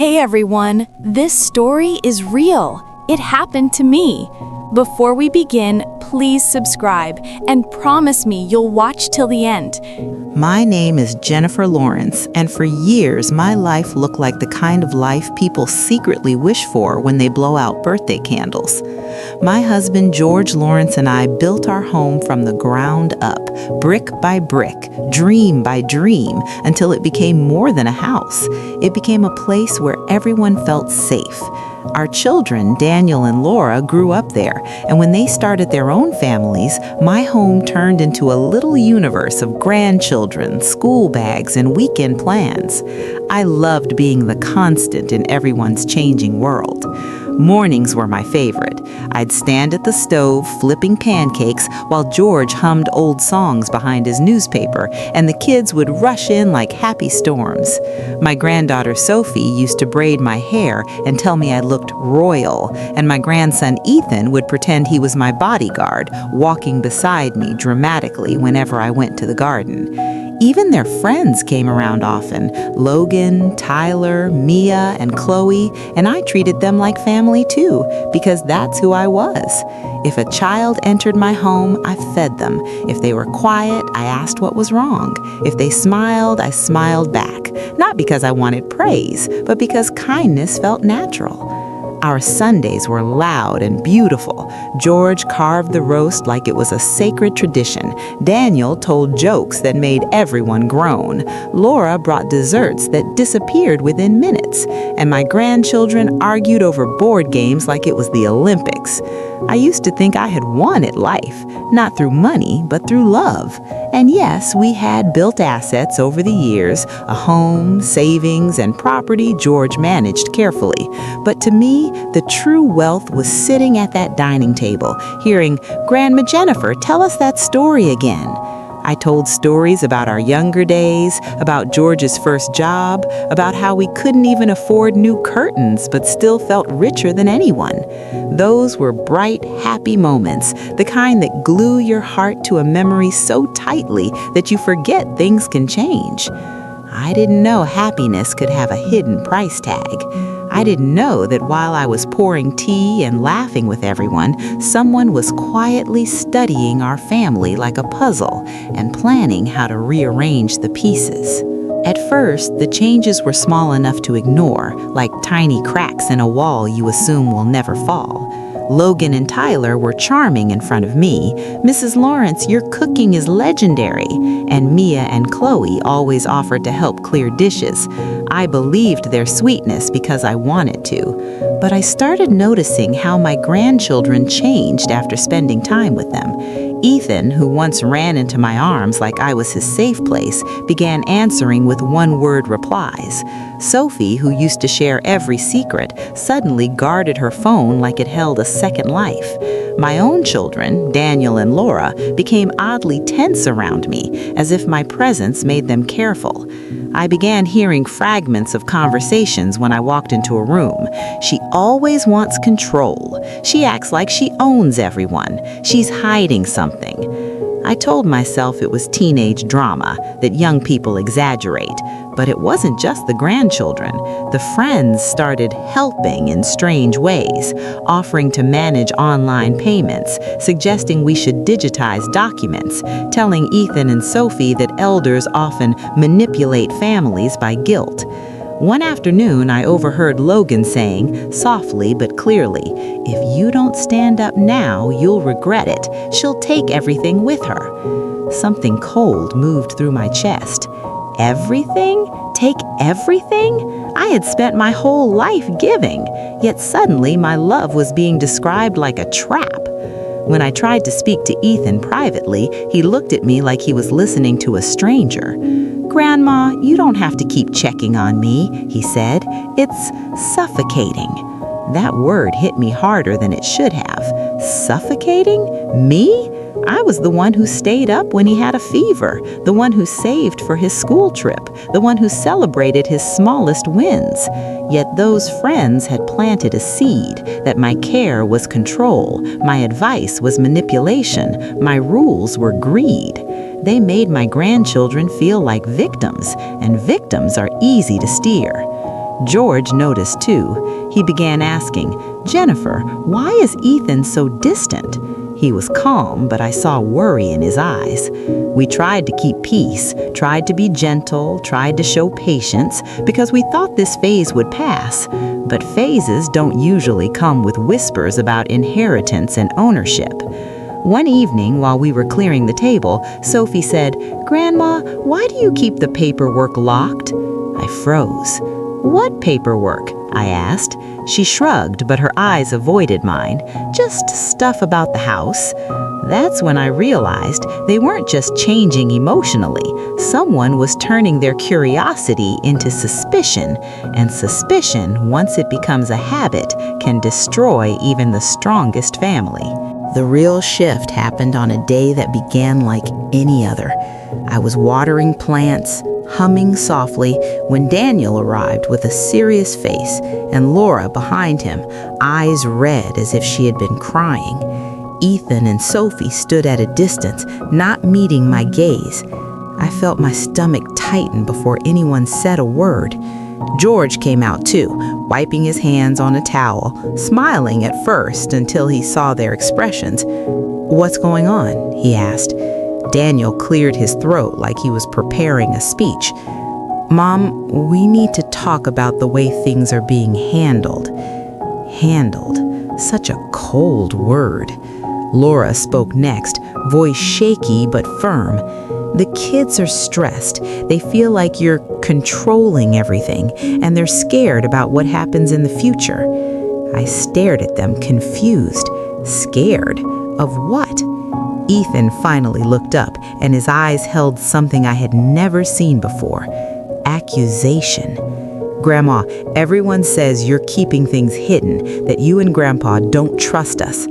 Hey everyone, this story is real. It happened to me. Before we begin, please subscribe and promise me you'll watch till the end. My name is Jennifer Lawrence, and for years my life looked like the kind of life people secretly wish for when they blow out birthday candles. My husband George Lawrence and I built our home from the ground up, brick by brick, dream by dream, until it became more than a house. It became a place where everyone felt safe. Our children, Daniel and Laura, grew up there, and when they started their own families, my home turned into a little universe of grandchildren, school bags, and weekend plans. I loved being the constant in everyone's changing world. Mornings were my favorite. I'd stand at the stove flipping pancakes while George hummed old songs behind his newspaper, and the kids would rush in like happy storms. My granddaughter Sophie used to braid my hair and tell me I looked royal, and my grandson Ethan would pretend he was my bodyguard, walking beside me dramatically whenever I went to the garden. Even their friends came around often, Logan, Tyler, Mia, and Chloe, and I treated them like family too, because that's who I was. If a child entered my home, I fed them. If they were quiet, I asked what was wrong. If they smiled, I smiled back, not because I wanted praise, but because kindness felt natural. Our Sundays were loud and beautiful. George carved the roast like it was a sacred tradition. Daniel told jokes that made everyone groan. Laura brought desserts that disappeared within minutes. And my grandchildren argued over board games like it was the Olympics. I used to think I had won at life, not through money, but through love. And yes, we had built assets over the years, a home, savings, and property George managed carefully. But to me, the true wealth was sitting at that dining table, hearing, "Grandma Jennifer, tell us that story again." I told stories about our younger days, about George's first job, about how we couldn't even afford new curtains but still felt richer than anyone. Those were bright, happy moments, the kind that glue your heart to a memory so tightly that you forget things can change. I didn't know happiness could have a hidden price tag. I didn't know that while I was pouring tea and laughing with everyone, someone was quietly studying our family like a puzzle and planning how to rearrange the pieces. At first, the changes were small enough to ignore, like tiny cracks in a wall you assume will never fall. Logan and Tyler were charming in front of me. "Mrs. Lawrence, your cooking is legendary." And Mia and Chloe always offered to help clear dishes. I believed their sweetness because I wanted to. But I started noticing how my grandchildren changed after spending time with them. Ethan, who once ran into my arms like I was his safe place, began answering with one-word replies. Sophie, who used to share every secret, suddenly guarded her phone like it held a second life. My own children, Daniel and Laura, became oddly tense around me, as if my presence made them careful. I began hearing fragments of conversations when I walked into a room. "She always wants control. She acts like she owns everyone. She's hiding something." I told myself it was teenage drama, that young people exaggerate. But it wasn't just the grandchildren. The friends started helping in strange ways, offering to manage online payments, suggesting we should digitize documents, telling Ethan and Sophie that elders often manipulate families by guilt. One afternoon, I overheard Logan saying, softly but clearly, "If you don't stand up now, you'll regret it. She'll take everything with her." Something cold moved through my chest. Everything? Take everything? I had spent my whole life giving, yet suddenly my love was being described like a trap. When I tried to speak to Ethan privately, he looked at me like he was listening to a stranger. "Grandma, you don't have to keep checking on me," he said. "It's suffocating." That word hit me harder than it should have. Suffocating? Me? I was the one who stayed up when he had a fever, the one who saved for his school trip, the one who celebrated his smallest wins. Yet those friends had planted a seed that my care was control, my advice was manipulation, my rules were greed. They made my grandchildren feel like victims, and victims are easy to steer. George noticed too. He began asking, "Jennifer, why is Ethan so distant?" He was calm, but I saw worry in his eyes. We tried to keep peace, tried to be gentle, tried to show patience, because we thought this phase would pass. But phases don't usually come with whispers about inheritance and ownership. One evening, while we were clearing the table, Sophie said, "Grandma, why do you keep the paperwork locked?" I froze. "What paperwork?" I asked. She shrugged, but her eyes avoided mine. "Just stuff about the house." That's when I realized they weren't just changing emotionally. Someone was turning their curiosity into suspicion, and suspicion, once it becomes a habit, can destroy even the strongest family. The real shift happened on a day that began like any other. I was watering plants, humming softly, when Daniel arrived with a serious face, and Laura behind him, eyes red as if she had been crying. Ethan and Sophie stood at a distance, not meeting my gaze. I felt my stomach tighten before anyone said a word. George came out too, wiping his hands on a towel, smiling at first until he saw their expressions. "What's going on?" he asked. Daniel cleared his throat like he was preparing a speech. "Mom, we need to talk about the way things are being handled." Handled. Such a cold word. Laura spoke next, voice shaky but firm. "The kids are stressed. They feel like you're controlling everything, and they're scared about what happens in the future." I stared at them, confused. Scared? Of what? Ethan finally looked up, and his eyes held something I had never seen before. Accusation. "Grandma, everyone says you're keeping things hidden, that you and Grandpa don't trust us."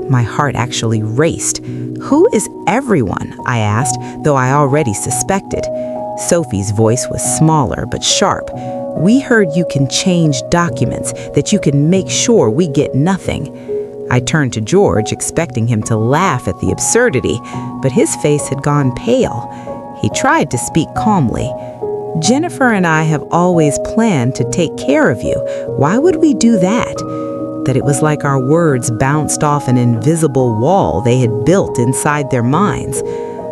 My heart actually raced. "Who is everyone?" I asked, though I already suspected. Sophie's voice was smaller but sharp. "We heard you can change documents, that you can make sure we get nothing." I turned to George, expecting him to laugh at the absurdity, but his face had gone pale. He tried to speak calmly. "Jennifer and I have always planned to take care of you. Why would we do that?" That it was like our words bounced off an invisible wall they had built inside their minds.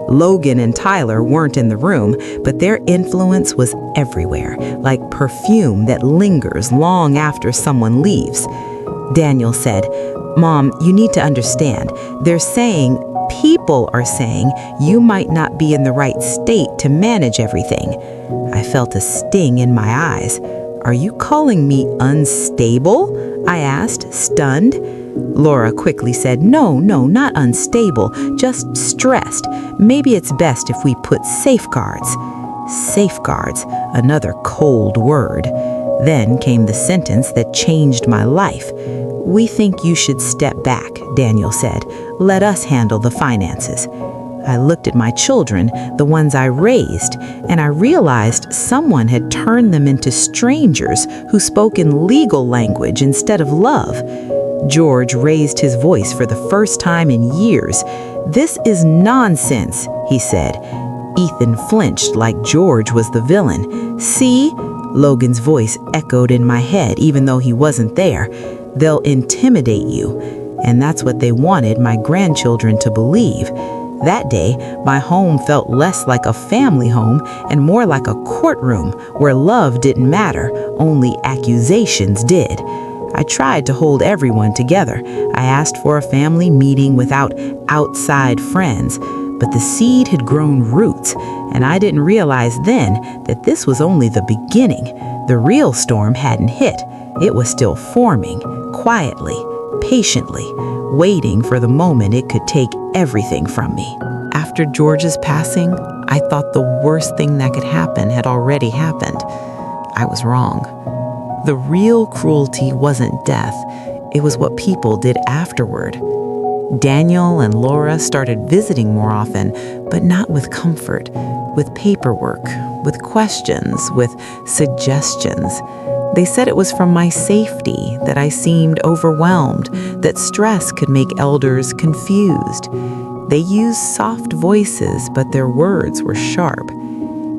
Logan and Tyler weren't in the room, but their influence was everywhere, like perfume that lingers long after someone leaves. Daniel said, "Mom, you need to understand. People are saying you might not be in the right state to manage everything." I felt a sting in my eyes. "Are you calling me unstable?" I asked, stunned. Laura quickly said, No, not unstable, just stressed. Maybe it's best if we put safeguards." Safeguards, another cold word. Then came the sentence that changed my life. "We think you should step back," Daniel said. "Let us handle the finances." I looked at my children, the ones I raised, and I realized someone had turned them into strangers who spoke in legal language instead of love. George raised his voice for the first time in years. "This is nonsense," he said. Ethan flinched like George was the villain. "See?" Logan's voice echoed in my head even though he wasn't there. "They'll intimidate you." And that's what they wanted my grandchildren to believe. That day, my home felt less like a family home and more like a courtroom where love didn't matter, only accusations did. I tried to hold everyone together. I asked for a family meeting without outside friends, but the seed had grown roots, and I didn't realize then that this was only the beginning. The real storm hadn't hit. It was still forming, quietly, patiently, waiting for the moment it could take everything from me. After George's passing, I thought the worst thing that could happen had already happened. I was wrong. The real cruelty wasn't death. It was what people did afterward. Daniel and Laura started visiting more often, but not with comfort, with paperwork, with questions, with suggestions. They said it was from my safety, that I seemed overwhelmed, that stress could make elders confused. They used soft voices, but their words were sharp.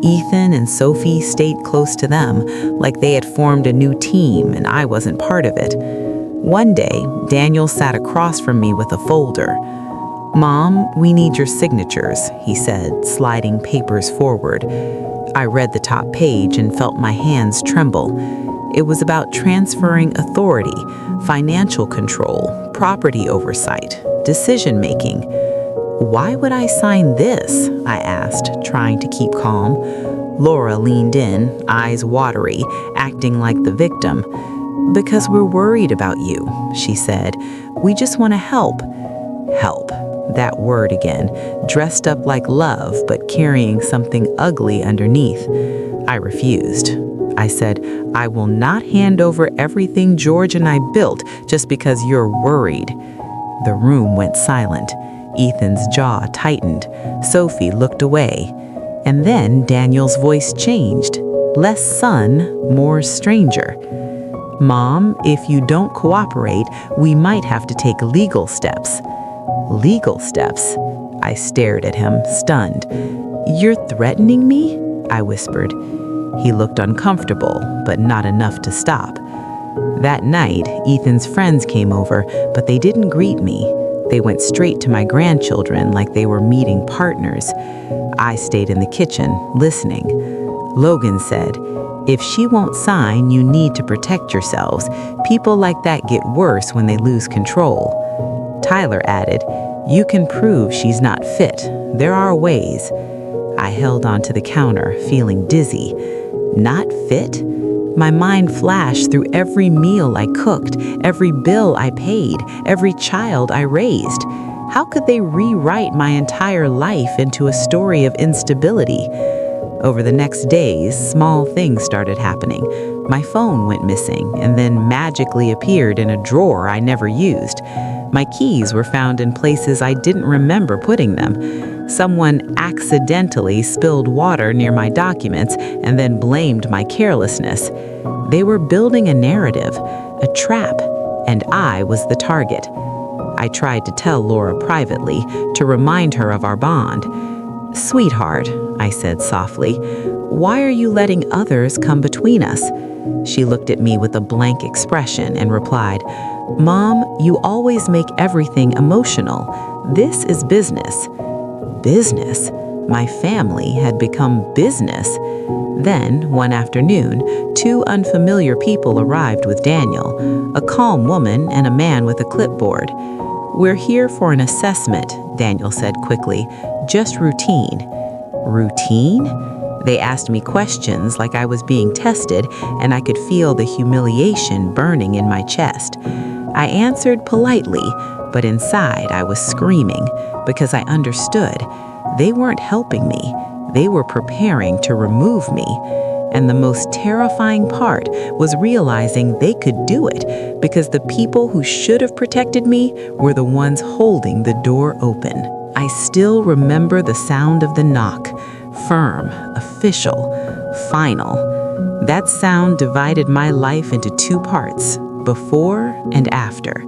Ethan and Sophie stayed close to them, like they had formed a new team and I wasn't part of it. One day, Daniel sat across from me with a folder. "Mom, we need your signatures," he said, sliding papers forward. I read the top page and felt my hands tremble. It was about transferring authority, financial control, property oversight, decision-making. "Why would I sign this?" I asked, trying to keep calm. Laura leaned in, eyes watery, acting like the victim. "Because we're worried about you," she said. "We just want to help." Help. That word again, dressed up like love but carrying something ugly underneath. I refused. I said, "I will not hand over everything George and I built just because you're worried." The room went silent. Ethan's jaw tightened. Sophie looked away. And then Daniel's voice changed. Less son, more stranger. "Mom, if you don't cooperate, we might have to take legal steps." "Legal steps?" I stared at him, stunned. "You're threatening me?" I whispered. He looked uncomfortable, but not enough to stop. That night, Ethan's friends came over, but they didn't greet me. They went straight to my grandchildren like they were meeting partners. I stayed in the kitchen, listening. Logan said, "If she won't sign, you need to protect yourselves. People like that get worse when they lose control." Tyler added, "You can prove she's not fit. There are ways." I held onto the counter, feeling dizzy. Not fit? My mind flashed through every meal I cooked, every bill I paid, every child I raised. How could they rewrite my entire life into a story of instability? Over the next days, small things started happening. My phone went missing and then magically appeared in a drawer I never used. My keys were found in places I didn't remember putting them. Someone accidentally spilled water near my documents and then blamed my carelessness. They were building a narrative, a trap, and I was the target. I tried to tell Laura privately, to remind her of our bond. "Sweetheart," I said softly, "why are you letting others come between us?" She looked at me with a blank expression and replied, "Mom, you always make everything emotional. This is business." Business? My family had become business. Then, one afternoon, two unfamiliar people arrived with Daniel, a calm woman and a man with a clipboard. "We're here for an assessment," Daniel said quickly. "Just routine." Routine? They asked me questions like I was being tested, and I could feel the humiliation burning in my chest. I answered politely, but inside I was screaming because I understood. They weren't helping me. They were preparing to remove me. And the most terrifying part was realizing they could do it because the people who should have protected me were the ones holding the door open. I still remember the sound of the knock. Firm, official, final. That sound divided my life into two parts, before and after.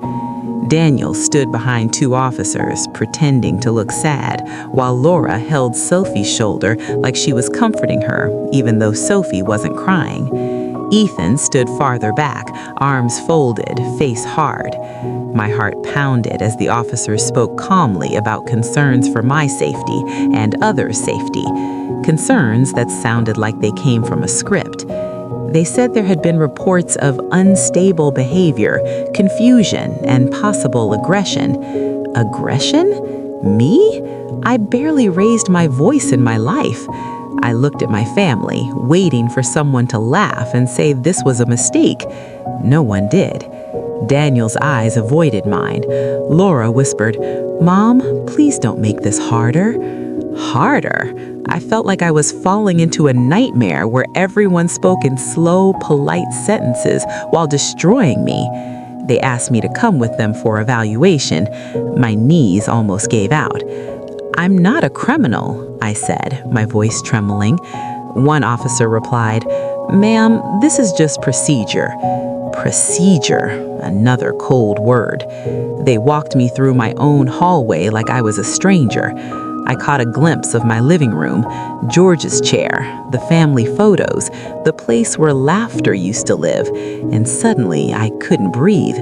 Daniel stood behind two officers, pretending to look sad, while Laura held Sophie's shoulder like she was comforting her, even though Sophie wasn't crying. Ethan stood farther back, arms folded, face hard. My heart pounded as the officers spoke calmly about concerns for my safety and others' safety, concerns that sounded like they came from a script. They said there had been reports of unstable behavior, confusion, and possible aggression. Aggression? Me? I barely raised my voice in my life. I looked at my family, waiting for someone to laugh and say this was a mistake. No one did. Daniel's eyes avoided mine. Laura whispered, "Mom, please don't make this harder." Harder? I felt like I was falling into a nightmare where everyone spoke in slow, polite sentences while destroying me. They asked me to come with them for evaluation. My knees almost gave out. "I'm not a criminal," I said, my voice trembling. One officer replied, "Ma'am, this is just procedure." Procedure, another cold word. They walked me through my own hallway like I was a stranger. I caught a glimpse of my living room, George's chair, the family photos, the place where laughter used to live, and suddenly I couldn't breathe.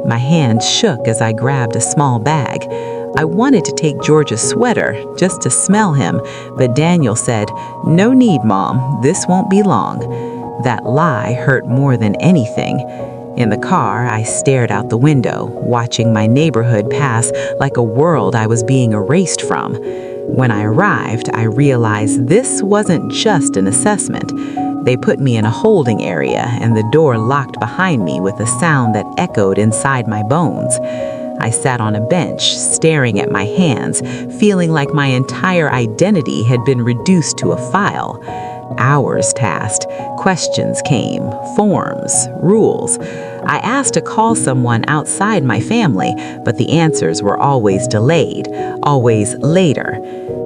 My hands shook as I grabbed a small bag. I wanted to take George's sweater just to smell him, but Daniel said, "No need, Mom, this won't be long." That lie hurt more than anything. In the car, I stared out the window, watching my neighborhood pass like a world I was being erased from. When I arrived, I realized this wasn't just an assessment. They put me in a holding area, and the door locked behind me with a sound that echoed inside my bones. I sat on a bench, staring at my hands, feeling like my entire identity had been reduced to a file. Hours passed, questions came, forms, rules. I asked to call someone outside my family, but the answers were always delayed, always later.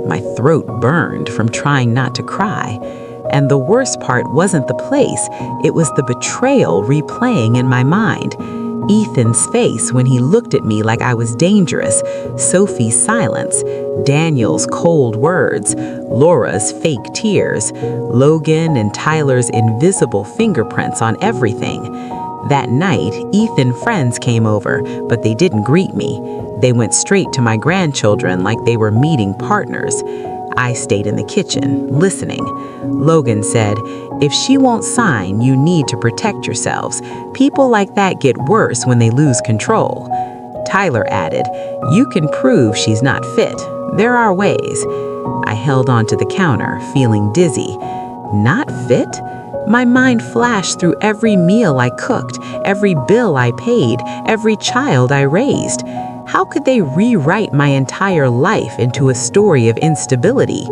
My throat burned from trying not to cry. And the worst part wasn't the place, it was the betrayal replaying in my mind. Ethan's face when he looked at me like I was dangerous, Sophie's silence, Daniel's cold words, Laura's fake tears, Logan and Tyler's invisible fingerprints on everything. That night, Ethan's friends came over, but they didn't greet me. They went straight to my grandchildren like they were meeting partners. I stayed in the kitchen, listening. Logan said, "If she won't sign, you need to protect yourselves. People like that get worse when they lose control." Tyler added, "You can prove she's not fit. There are ways." I held onto the counter, feeling dizzy. Not fit? My mind flashed through every meal I cooked, every bill I paid, every child I raised. How could they rewrite my entire life into a story of instability?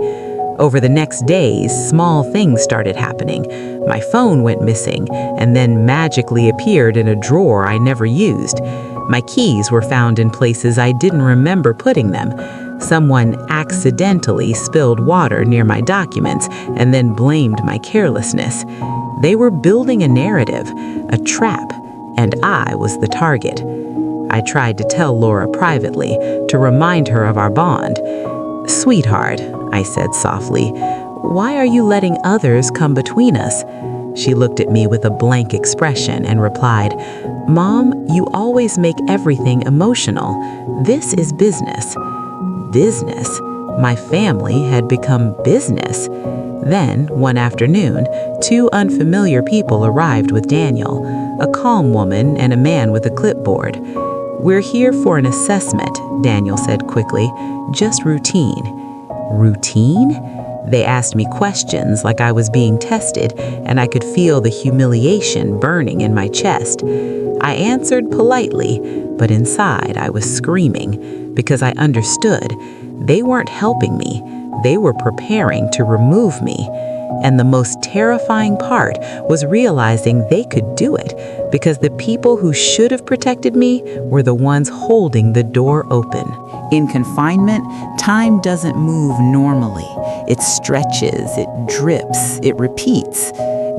Over the next days, small things started happening. My phone went missing and then magically appeared in a drawer I never used. My keys were found in places I didn't remember putting them. Someone accidentally spilled water near my documents and then blamed my carelessness. They were building a narrative, a trap, and I was the target. I tried to tell Laura privately, to remind her of our bond. "Sweetheart," I said softly, "why are you letting others come between us?" She looked at me with a blank expression and replied, "Mom, you always make everything emotional. This is business." Business? My family had become business. Then, one afternoon, two unfamiliar people arrived with Daniel, a calm woman and a man with a clipboard. "We're here for an assessment," Daniel said quickly, "just routine." Routine? They asked me questions like I was being tested, and I could feel the humiliation burning in my chest. I answered politely, but inside I was screaming because I understood they weren't helping me. They were preparing to remove me. And the most terrifying part was realizing they could do it because the people who should have protected me were the ones holding the door open. In confinement, time doesn't move normally. It stretches, it drips, it repeats.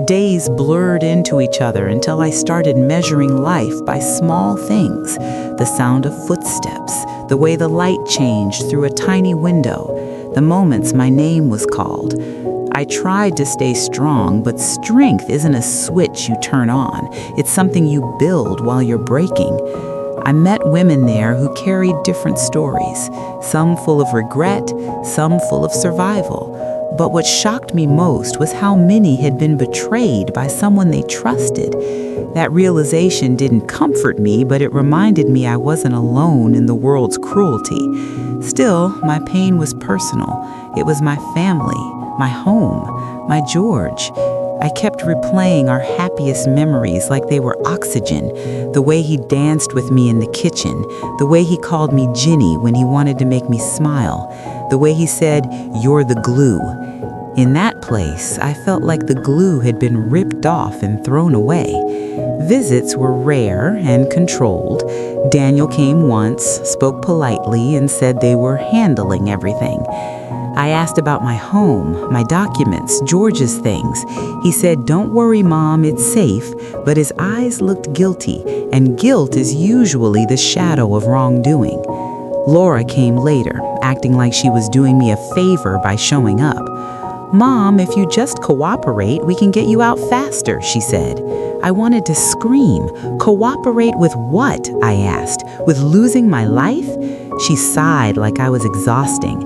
Days blurred into each other until I started measuring life by small things. The sound of footsteps, the way the light changed through a tiny window, the moments my name was called. I tried to stay strong, but strength isn't a switch you turn on. It's something you build while you're breaking. I met women there who carried different stories, some full of regret, some full of survival. But what shocked me most was how many had been betrayed by someone they trusted. That realization didn't comfort me, but it reminded me I wasn't alone in the world's cruelty. Still, my pain was personal. It was my family, my home, my George. I kept replaying our happiest memories like they were oxygen. The way he danced with me in the kitchen, the way he called me Ginny when he wanted to make me smile, the way he said, "You're the glue." In that place, I felt like the glue had been ripped off and thrown away. Visits were rare and controlled. Daniel came once, spoke politely, and said they were handling everything. I asked about my home, my documents, George's things. He said, "Don't worry, Mom, it's safe," but his eyes looked guilty, and guilt is usually the shadow of wrongdoing. Laura came later, acting like she was doing me a favor by showing up. "Mom, if you just cooperate, we can get you out faster," she said. I wanted to scream. "Cooperate with what?" I asked. "With losing my life?" She sighed like I was exhausting.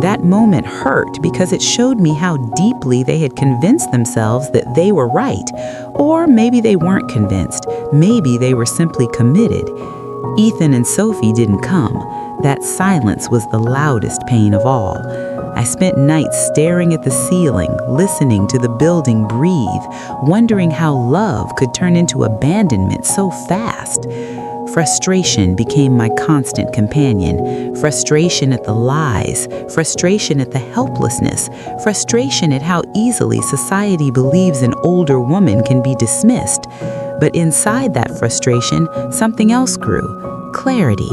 That moment hurt because it showed me how deeply they had convinced themselves that they were right. Or maybe they weren't convinced. Maybe they were simply committed. Ethan and Sophie didn't come. That silence was the loudest pain of all. I spent nights staring at the ceiling, listening to the building breathe, wondering how love could turn into abandonment so fast. Frustration became my constant companion. Frustration at the lies, frustration at the helplessness, frustration at how easily society believes an older woman can be dismissed. But inside that frustration, something else grew: clarity.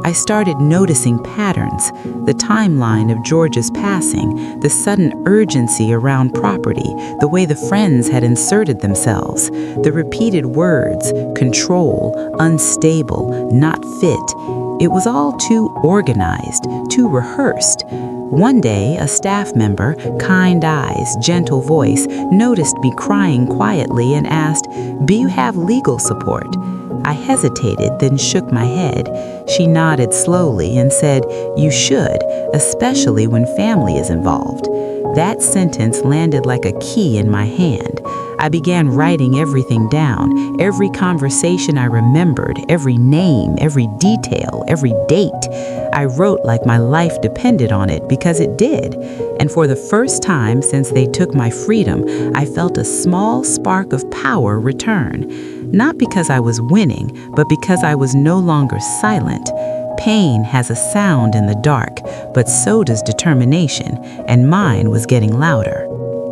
I started noticing patterns, the timeline of George's passing, the sudden urgency around property, the way the friends had inserted themselves, the repeated words: control, unstable, not fit. It was all too organized, too rehearsed. One day, a staff member, kind eyes, gentle voice, noticed me crying quietly and asked, "Do you have legal support?" I hesitated, then shook my head. She nodded slowly and said, "You should, especially when family is involved." That sentence landed like a key in my hand. I began writing everything down, every conversation I remembered, every name, every detail, every date. I wrote like my life depended on it because it did. And for the first time since they took my freedom, I felt a small spark of power return. Not because I was winning, but because I was no longer silent. Pain has a sound in the dark, but so does determination, and mine was getting louder.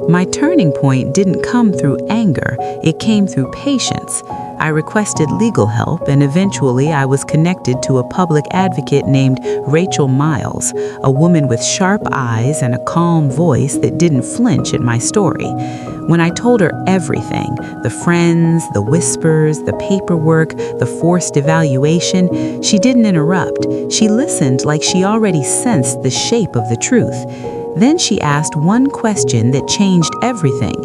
My turning point didn't come through anger, it came through patience. I requested legal help, and eventually I was connected to a public advocate named Rachel Miles, a woman with sharp eyes and a calm voice that didn't flinch at my story. When I told her everything, the friends, the whispers, the paperwork, the forced evaluation, she didn't interrupt. She listened like she already sensed the shape of the truth. Then she asked one question that changed everything.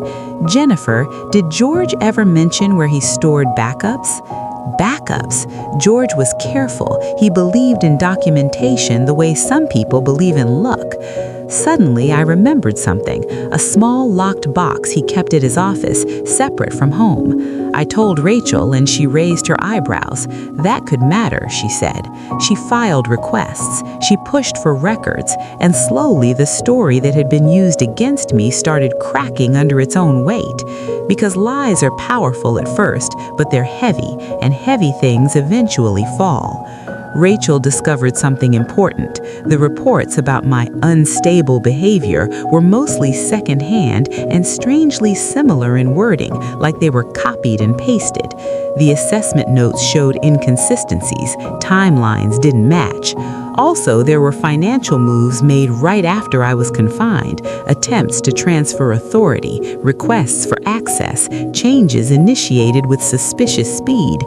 "Jennifer, did George ever mention where he stored backups?" Backups. George was careful. He believed in documentation the way some people believe in luck. Suddenly, I remembered something, a small locked box he kept at his office, separate from home. I told Rachel, and she raised her eyebrows. "That could matter," she said. She filed requests. She pushed for records, and slowly the story that had been used against me started cracking under its own weight. Because lies are powerful at first, but they're heavy, and heavy things eventually fall. Rachel discovered something important. The reports about my unstable behavior were mostly secondhand and strangely similar in wording, like they were copied and pasted. The assessment notes showed inconsistencies. Timelines didn't match. Also, there were financial moves made right after I was confined, attempts to transfer authority, requests for access, changes initiated with suspicious speed.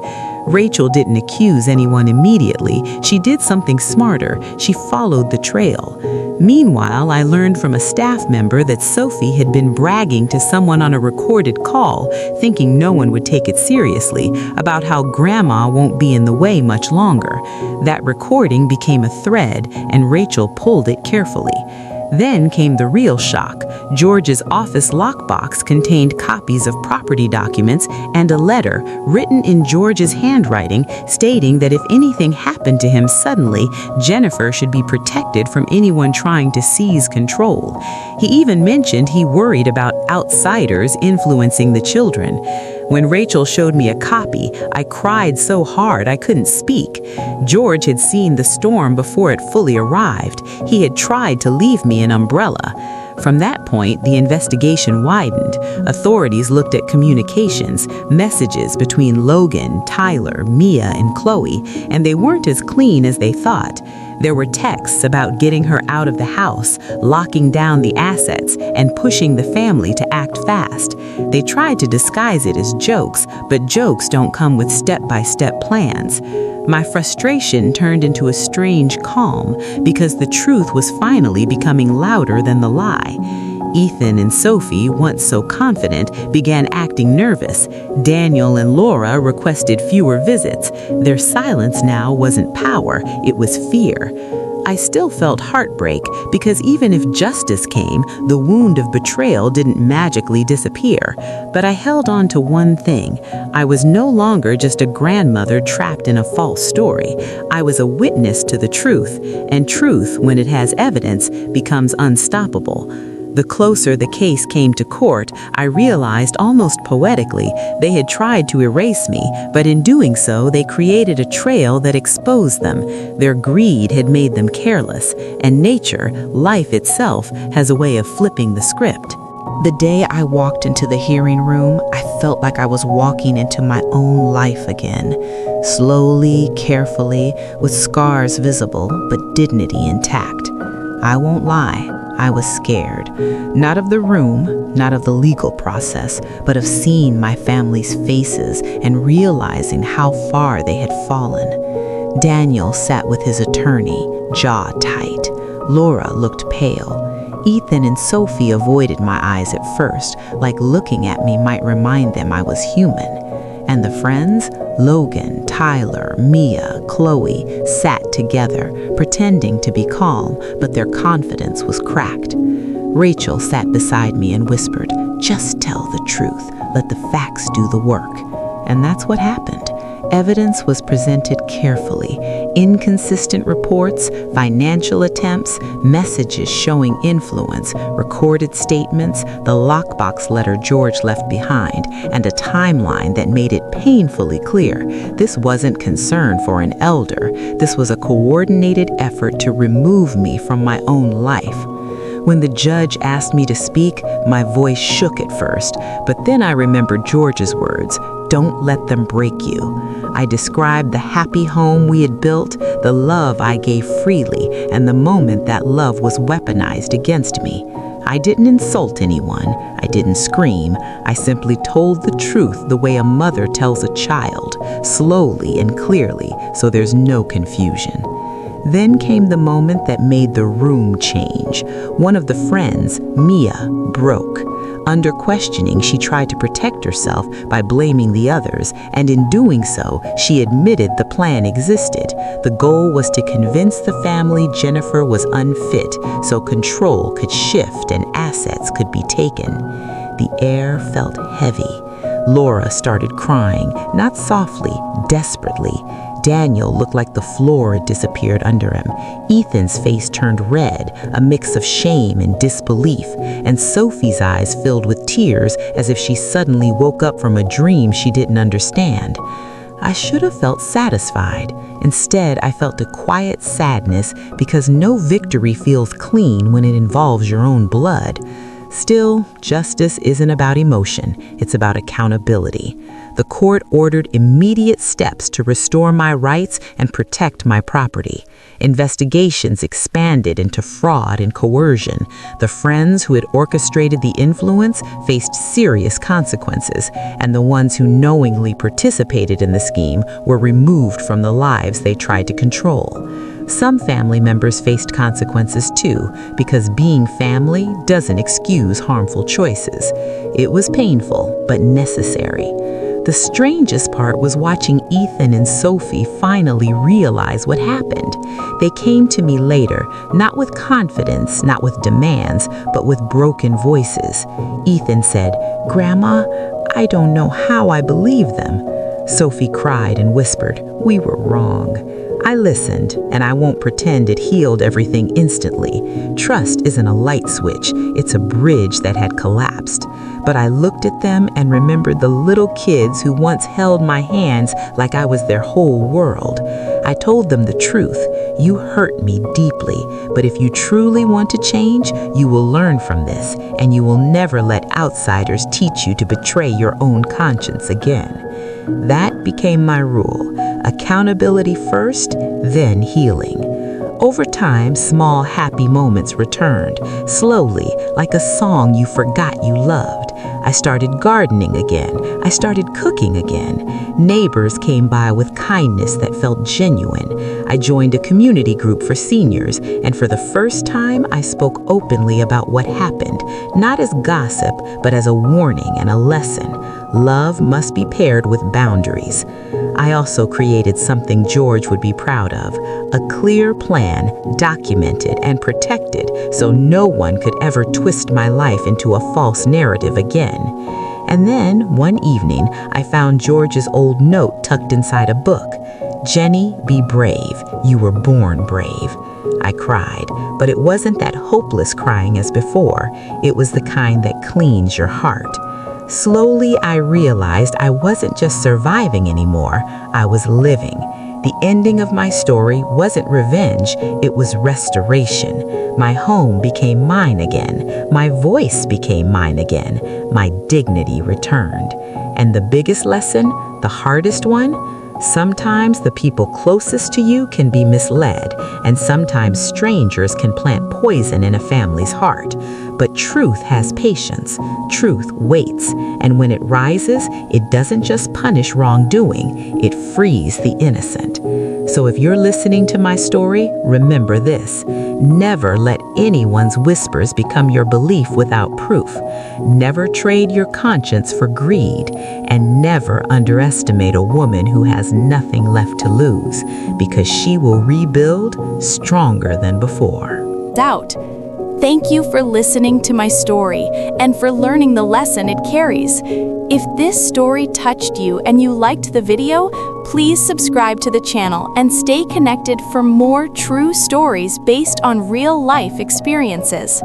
Rachel didn't accuse anyone immediately. She did something smarter. She followed the trail. Meanwhile, I learned from a staff member that Sophie had been bragging to someone on a recorded call, thinking no one would take it seriously, about how Grandma won't be in the way much longer. That recording became a thread, and Rachel pulled it carefully. Then came the real shock. George's office lockbox contained copies of property documents and a letter written in George's handwriting stating that if anything happened to him suddenly, Jennifer should be protected from anyone trying to seize control. He even mentioned he worried about outsiders influencing the children. When Rachel showed me a copy, I cried so hard I couldn't speak. George had seen the storm before it fully arrived. He had tried to leave me an umbrella. From that point, the investigation widened. Authorities looked at communications, messages between Logan, Tyler, Mia, and Chloe, and they weren't as clean as they thought. There were texts about getting her out of the house, locking down the assets, and pushing the family to act fast. They tried to disguise it as jokes, but jokes don't come with step-by-step plans. My frustration turned into a strange calm because the truth was finally becoming louder than the lie. Ethan and Sophie, once so confident, began acting nervous. Daniel and Laura requested fewer visits. Their silence now wasn't power, it was fear. I still felt heartbreak because even if justice came, the wound of betrayal didn't magically disappear. But I held on to one thing. I was no longer just a grandmother trapped in a false story. I was a witness to the truth, and truth, when it has evidence, becomes unstoppable. The closer the case came to court, I realized almost poetically they had tried to erase me, but in doing so, they created a trail that exposed them. Their greed had made them careless, and nature, life itself, has a way of flipping the script. The day I walked into the hearing room, I felt like I was walking into my own life again. Slowly, carefully, with scars visible, but dignity intact. I won't lie. I was scared, not of the room, not of the legal process, but of seeing my family's faces and realizing how far they had fallen. Daniel sat with his attorney, jaw tight. Laura looked pale. Ethan and Sophie avoided my eyes at first, like looking at me might remind them I was human. And the friends, Logan, Tyler, Mia, Chloe, sat together, pretending to be calm, but their confidence was cracked. Rachel sat beside me and whispered, "Just tell the truth, let the facts do the work." And that's what happened. Evidence was presented carefully. Inconsistent reports, financial attempts, messages showing influence, recorded statements, the lockbox letter George left behind, and a timeline that made it painfully clear. This wasn't concern for an elder. This was a coordinated effort to remove me from my own life. When the judge asked me to speak, my voice shook at first, but then I remembered George's words, "Don't let them break you." I described the happy home we had built, the love I gave freely, and the moment that love was weaponized against me. I didn't insult anyone. I didn't scream. I simply told the truth the way a mother tells a child, slowly and clearly, so there's no confusion. Then came the moment that made the room change. One of the friends, Mia, broke. Under questioning, she tried to protect herself by blaming the others, and in doing so, she admitted the plan existed. The goal was to convince the family Jennifer was unfit, so control could shift and assets could be taken. The air felt heavy. Laura started crying, not softly, desperately. Daniel looked like the floor had disappeared under him. Ethan's face turned red, a mix of shame and disbelief, and Sophie's eyes filled with tears as if she suddenly woke up from a dream she didn't understand. I should have felt satisfied. Instead, I felt a quiet sadness because no victory feels clean when it involves your own blood. Still, justice isn't about emotion, it's about accountability. The court ordered immediate steps to restore my rights and protect my property. Investigations expanded into fraud and coercion. The friends who had orchestrated the influence faced serious consequences, and the ones who knowingly participated in the scheme were removed from the lives they tried to control. Some family members faced consequences too, because being family doesn't excuse harmful choices. It was painful, but necessary. The strangest part was watching Ethan and Sophie finally realize what happened. They came to me later, not with confidence, not with demands, but with broken voices. Ethan said, "Grandma, I don't know how I believe them." Sophie cried and whispered, "We were wrong." I listened, and I won't pretend it healed everything instantly. Trust isn't a light switch, it's a bridge that had collapsed. But I looked at them and remembered the little kids who once held my hands like I was their whole world. I told them the truth. You hurt me deeply, but if you truly want to change, you will learn from this, and you will never let outsiders teach you to betray your own conscience again. That became my rule. Accountability first, then healing. Over time, small happy moments returned, slowly, like a song you forgot you loved. I started gardening again. I started cooking again. Neighbors came by with kindness that felt genuine. I joined a community group for seniors, and for the first time, I spoke openly about what happened, not as gossip, but as a warning and a lesson. Love must be paired with boundaries. I also created something George would be proud of, a clear plan, documented and protected, so no one could ever twist my life into a false narrative again. And then, one evening, I found George's old note tucked inside a book. "Jenny, be brave. You were born brave." I cried, but it wasn't that hopeless crying as before. It was the kind that cleans your heart. Slowly, I realized I wasn't just surviving anymore, I was living. The ending of my story wasn't revenge, it was restoration. My home became mine again, my voice became mine again, my dignity returned. And the biggest lesson, the hardest one? Sometimes the people closest to you can be misled, and sometimes strangers can plant poison in a family's heart. But truth has patience, truth waits, and when it rises, it doesn't just punish wrongdoing, it frees the innocent. So if you're listening to my story, remember this: never let anyone's whispers become your belief without proof. Never trade your conscience for greed, and never underestimate a woman who has nothing left to lose, because she will rebuild stronger than before. Doubt. Thank you for listening to my story and for learning the lesson it carries. If this story touched you and you liked the video, please subscribe to the channel and stay connected for more true stories based on real-life experiences.